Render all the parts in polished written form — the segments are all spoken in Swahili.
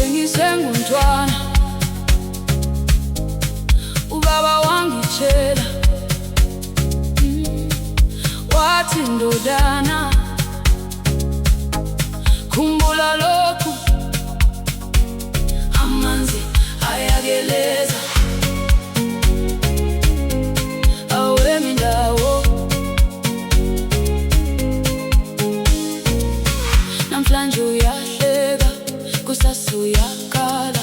Bengisengumntwana ubaba wangitshela wathi, ndodana, khumbula lokhu, amanzi ayageleza, awemi ndawo. Namhlanje uyahleka, kusasa uyakhala.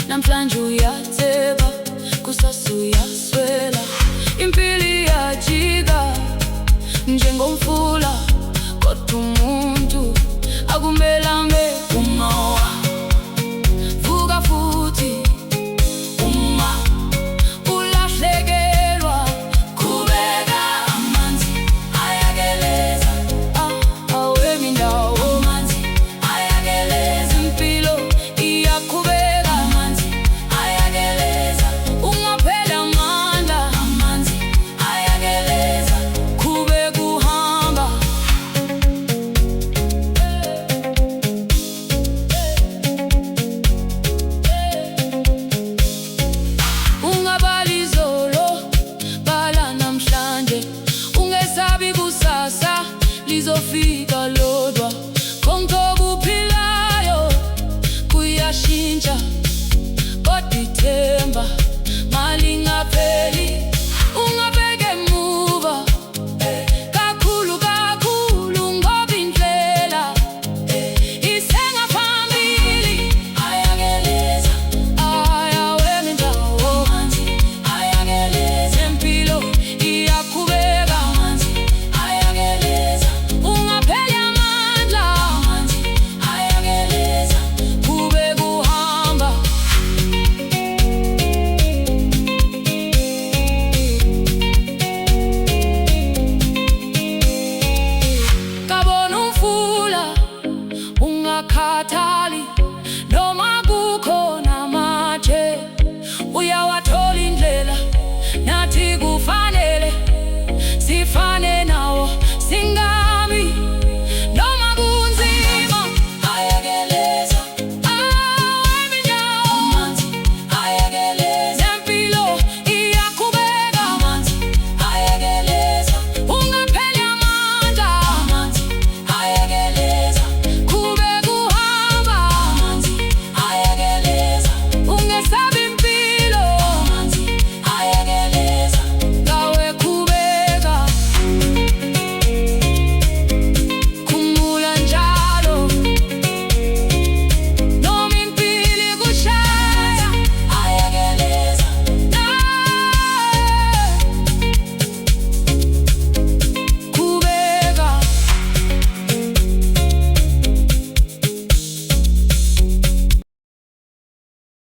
Namhlanje uyatheba, kusasa uyaswela. Impilo iyajika njengomfula, kodwa umuntu akumele ame umowa. Vuka futhi uma ulahlekelwa, qhubeka, amanzi ayageleza, awemi ndawo. Amanzi ayageleza, impilo iyaqhubeka, amanzi ayageleza, ungapheli amandla, amanzi ayageleza, qhubeka uhamba. Ungabali izolo, bala namhlanje, ungesabi kusasa lizofika lodwa. Konke okuphilayo kuyashintsha, kodwa ithemba malingapheli. Ungabheki emuva kakhulu kakhulu, ngoba indlela isengaphambili. Ayageleza, awemi ndawo. Amanzi ayageleza, impilo iyaqhubeka. Amanzi ayageleza, ungapheli amandla. Amanzi ayageleza, qhubeka uhamba. Kabona umfula, ungakhathali noma kukho